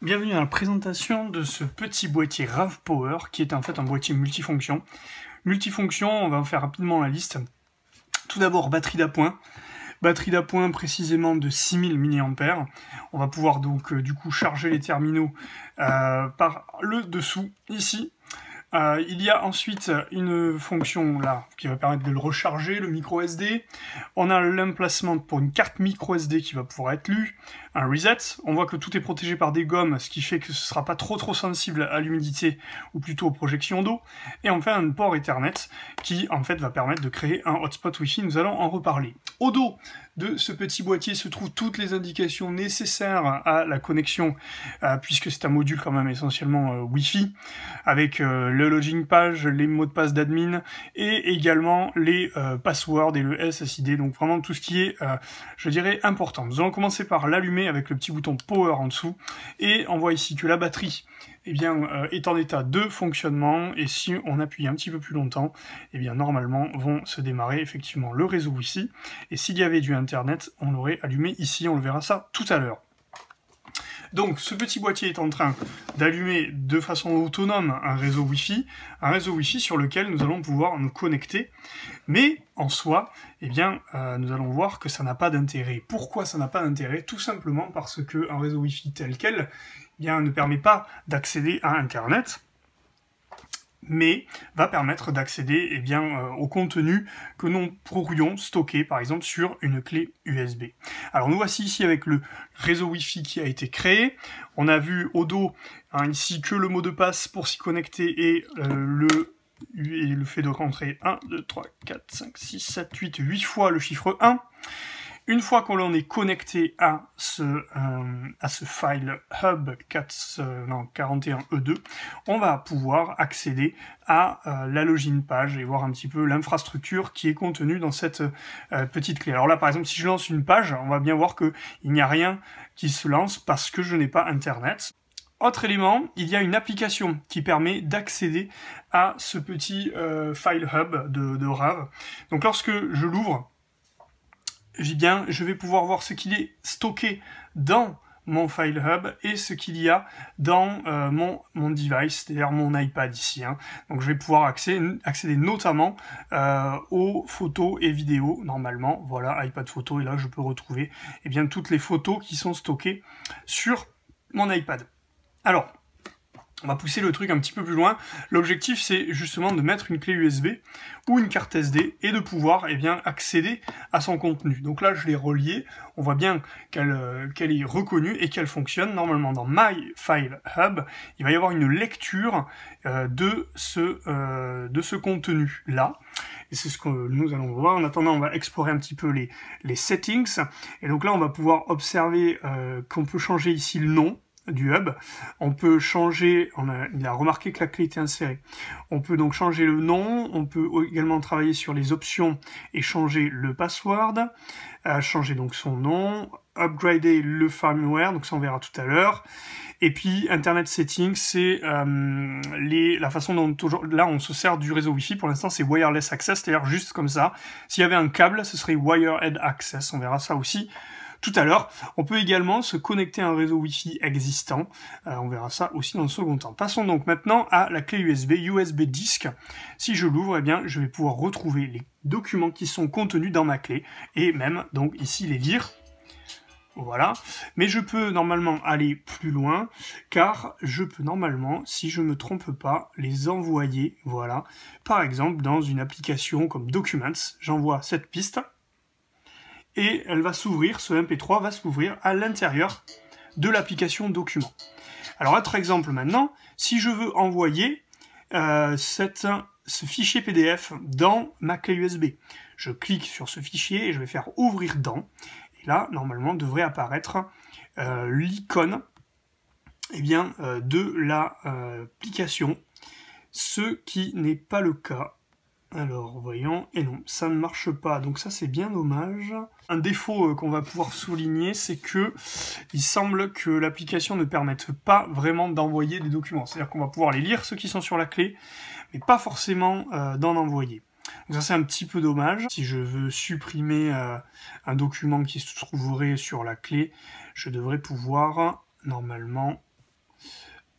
Bienvenue à la présentation de ce petit boîtier RAVPower qui est en fait un boîtier multifonction. Multifonction, on va en faire rapidement la liste. Tout d'abord, batterie d'appoint. Batterie d'appoint précisément de 6000 mAh. On va pouvoir donc du coup charger les terminaux par le dessous, ici. Il y a ensuite une fonction là qui va permettre de le recharger, le micro SD. On a l'emplacement pour une carte micro SD qui va pouvoir être lue, un reset. On voit que tout est protégé par des gommes, ce qui fait que ce ne sera pas trop sensible à l'humidité ou plutôt aux projections d'eau. Et enfin un port Ethernet qui en fait va permettre de créer un hotspot Wi-Fi. Nous allons en reparler. Au dos de ce petit boîtier se trouvent toutes les indications nécessaires à la connexion, puisque c'est un module quand même essentiellement Wi-Fi, avec le login page, les mots de passe d'admin, et également les passwords et le SSID, donc vraiment tout ce qui est, je dirais, important. Nous allons commencer par l'allumer avec le petit bouton Power en dessous, et on voit ici que la batterie eh bien, est en état de fonctionnement, et si on appuie un petit peu plus longtemps, eh bien, normalement vont se démarrer effectivement le réseau Wi-Fi, et s'il y avait du Internet, on l'aurait allumé ici, on le verra ça tout à l'heure. Donc ce petit boîtier est en train d'allumer de façon autonome un réseau Wi-Fi sur lequel nous allons pouvoir nous connecter, mais en soi, eh bien, nous allons voir que ça n'a pas d'intérêt. Pourquoi ça n'a pas d'intérêt? Tout simplement parce qu'un réseau Wi-Fi tel quel eh bien, ne permet pas d'accéder à Internet, mais va permettre d'accéder eh bien, au contenu que nous pourrions stocker par exemple sur une clé USB. Alors nous voici ici avec le réseau Wi-Fi qui a été créé. On a vu au dos ici que le mot de passe pour s'y connecter et le fait de rentrer 1, 2, 3, 4, 5, 6, 7, 8 fois le chiffre 1. Une fois qu'on l'on est connecté à ce file hub 41E2, on va pouvoir accéder à la login page et voir un petit peu l'infrastructure qui est contenue dans cette petite clé. Alors là, par exemple, si je lance une page, on va bien voir qu'il n'y a rien qui se lance parce que je n'ai pas Internet. Autre élément, il y a une application qui permet d'accéder à ce petit file hub de RAV. Donc lorsque je l'ouvre, je vais pouvoir voir ce qu'il est stocké dans mon file hub et ce qu'il y a dans mon device, c'est-à-dire mon iPad ici. Donc je vais pouvoir accéder notamment aux photos et vidéos, normalement. Voilà, iPad photo, et là je peux retrouver eh bien, toutes les photos qui sont stockées sur mon iPad. Alors, on va pousser le truc un petit peu plus loin. L'objectif, c'est justement de mettre une clé USB ou une carte SD et de pouvoir eh bien, accéder à son contenu. Donc là, je l'ai relié. On voit bien qu'elle est reconnue et qu'elle fonctionne. Normalement, dans My File Hub, il va y avoir une lecture de ce contenu-là. Et c'est ce que nous allons voir. En attendant, on va explorer un petit peu les settings. Et donc là, on va pouvoir observer qu'on peut changer ici le nom du hub. On peut changer, il a remarqué que la clé était insérée. On peut donc changer le nom, on peut également travailler sur les options et changer le password, changer donc son nom, upgrader le firmware, donc ça on verra tout à l'heure. Et puis Internet Settings, c'est la façon dont là on se sert du réseau Wi-Fi. Pour l'instant c'est Wireless Access, c'est-à-dire juste comme ça. S'il y avait un câble, ce serait Wired Access, on verra ça aussi tout à l'heure. On peut également se connecter à un réseau Wi-Fi existant. On verra ça aussi dans le second temps. Passons donc maintenant à la clé USB Disk. Si je l'ouvre, eh bien, je vais pouvoir retrouver les documents qui sont contenus dans ma clé et même donc ici les lire. Voilà, mais je peux normalement aller plus loin, car je peux normalement, si je ne me trompe pas, les envoyer, voilà. Par exemple, dans une application comme Documents, j'envoie cette piste, et elle va s'ouvrir, ce MP3 va s'ouvrir à l'intérieur de l'application document. Alors, autre exemple maintenant, si je veux envoyer ce fichier PDF dans ma clé USB, je clique sur ce fichier et je vais faire ouvrir dans, et là, normalement, devrait apparaître l'icône eh bien, de l'application, ce qui n'est pas le cas. Alors, voyons, et non, ça ne marche pas, donc ça c'est bien dommage. Un défaut qu'on va pouvoir souligner, c'est que il semble que l'application ne permette pas vraiment d'envoyer des documents. C'est-à-dire qu'on va pouvoir les lire, ceux qui sont sur la clé, mais pas forcément d'en envoyer. Donc ça c'est un petit peu dommage. Si je veux supprimer un document qui se trouverait sur la clé, je devrais pouvoir, normalement,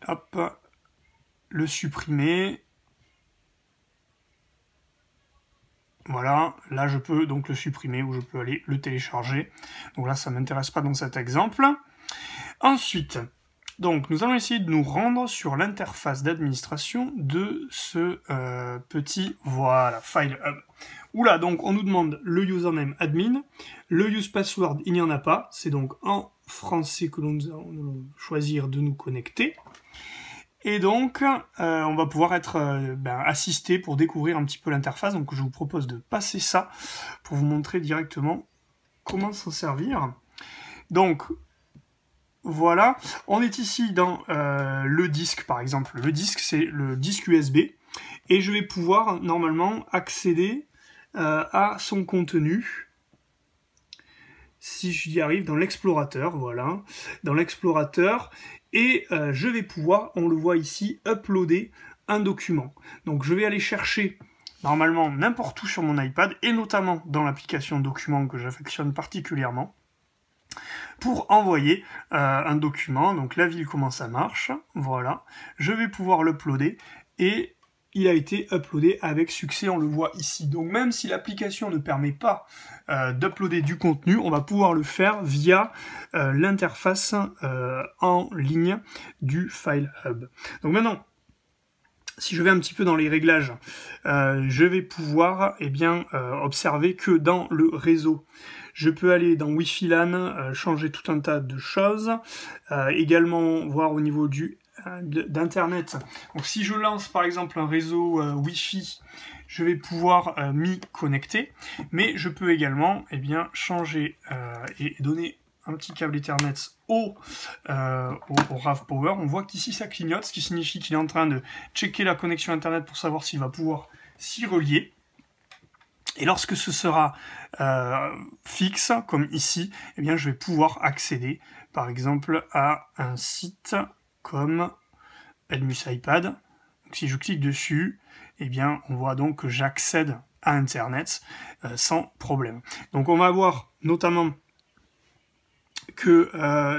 hop, le supprimer. Voilà, là je peux donc le supprimer ou je peux aller le télécharger. Donc là, ça ne m'intéresse pas dans cet exemple. Ensuite, donc nous allons essayer de nous rendre sur l'interface d'administration de ce petit, voilà, File Hub. Oula, donc on nous demande le username admin, le use password, il n'y en a pas, c'est donc en français que nous allons choisir de nous connecter. Et donc, on va pouvoir être assisté pour découvrir un petit peu l'interface. Donc, je vous propose de passer ça pour vous montrer directement comment s'en servir. Donc, voilà. On est ici dans le disque, par exemple. Le disque, c'est le disque USB. Et je vais pouvoir, normalement, accéder à son contenu. Si j'y arrive, dans l'explorateur, voilà. Dans l'explorateur... Et je vais pouvoir, on le voit ici, uploader un document. Donc je vais aller chercher, normalement, n'importe où sur mon iPad, et notamment dans l'application document que j'affectionne particulièrement, pour envoyer un document. Donc la ville, comment ça marche, voilà. Je vais pouvoir l'uploader, et il a été uploadé avec succès, on le voit ici. Donc même si l'application ne permet pas d'uploader du contenu, on va pouvoir le faire via l'interface en ligne du File Hub. Donc maintenant, si je vais un petit peu dans les réglages, je vais pouvoir observer que dans le réseau, je peux aller dans Wi-Fi LAN, changer tout un tas de choses, également voir au niveau d'internet. Donc si je lance par exemple un réseau Wi-Fi, je vais pouvoir m'y connecter, mais je peux également changer et donner un petit câble Ethernet au RAV-Power. On voit qu'ici ça clignote, ce qui signifie qu'il est en train de checker la connexion internet pour savoir s'il va pouvoir s'y relier. Et lorsque ce sera fixe, comme ici, je vais pouvoir accéder par exemple à un site comme Edmus iPad. Donc, si je clique dessus, on voit donc que j'accède à Internet sans problème. Donc on va voir notamment que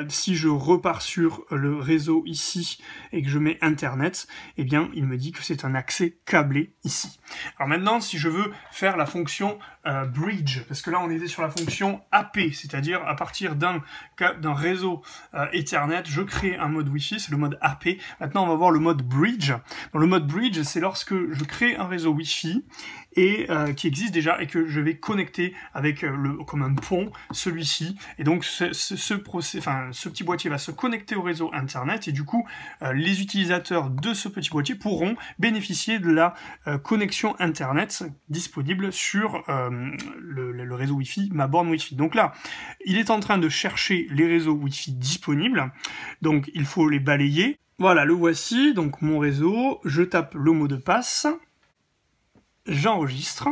si je repars sur le réseau ici et que je mets Internet, il me dit que c'est un accès câblé ici. Alors maintenant, si je veux faire la fonction bridge, parce que là on était sur la fonction AP, c'est-à-dire à partir d'un réseau Ethernet, je crée un mode Wi-Fi, c'est le mode AP. Maintenant on va voir le mode bridge. Donc, le mode bridge, c'est lorsque je crée un réseau Wi-Fi et qui existe déjà et que je vais connecter avec comme un pont celui-ci, et donc ce petit boîtier va se connecter au réseau internet, et du coup les utilisateurs de ce petit boîtier pourront bénéficier de la connexion internet disponible sur le réseau Wi-Fi, ma borne Wi-Fi. Donc là, il est en train de chercher les réseaux Wi-Fi disponibles, donc il faut les balayer. Voilà, le voici, donc mon réseau, je tape le mot de passe, j'enregistre,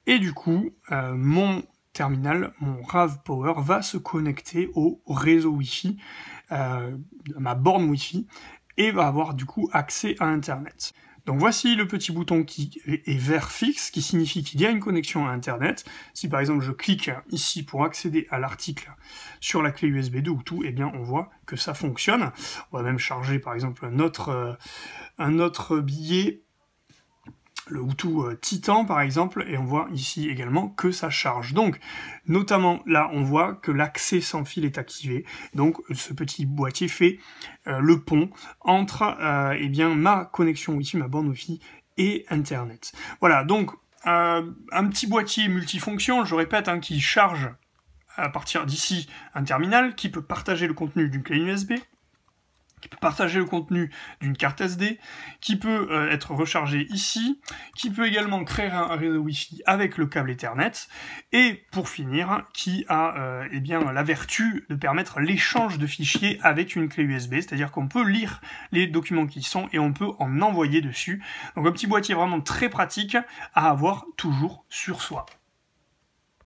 et du coup, mon terminal, mon RAV-Power, va se connecter au réseau Wi-Fi, ma borne Wi-Fi, et va avoir du coup accès à Internet. Donc voici le petit bouton qui est vert fixe, qui signifie qu'il y a une connexion à Internet. Si par exemple je clique ici pour accéder à l'article sur la clé USB 2 ou tout, on voit que ça fonctionne. On va même charger par exemple un autre billet, le Hutu Titan par exemple, et on voit ici également que ça charge. Donc, notamment là, on voit que l'accès sans fil est activé. Donc, ce petit boîtier fait le pont entre ma connexion Wi-Fi, ma borne Wi-Fi et Internet. Voilà, donc un petit boîtier multifonction, je répète, qui charge à partir d'ici un terminal, qui peut partager le contenu d'une clé USB, qui peut partager le contenu d'une carte SD, qui peut être rechargé ici, qui peut également créer un réseau Wi-Fi avec le câble Ethernet, et pour finir, qui a la vertu de permettre l'échange de fichiers avec une clé USB, c'est-à-dire qu'on peut lire les documents qui y sont et on peut en envoyer dessus. Donc un petit boîtier vraiment très pratique à avoir toujours sur soi.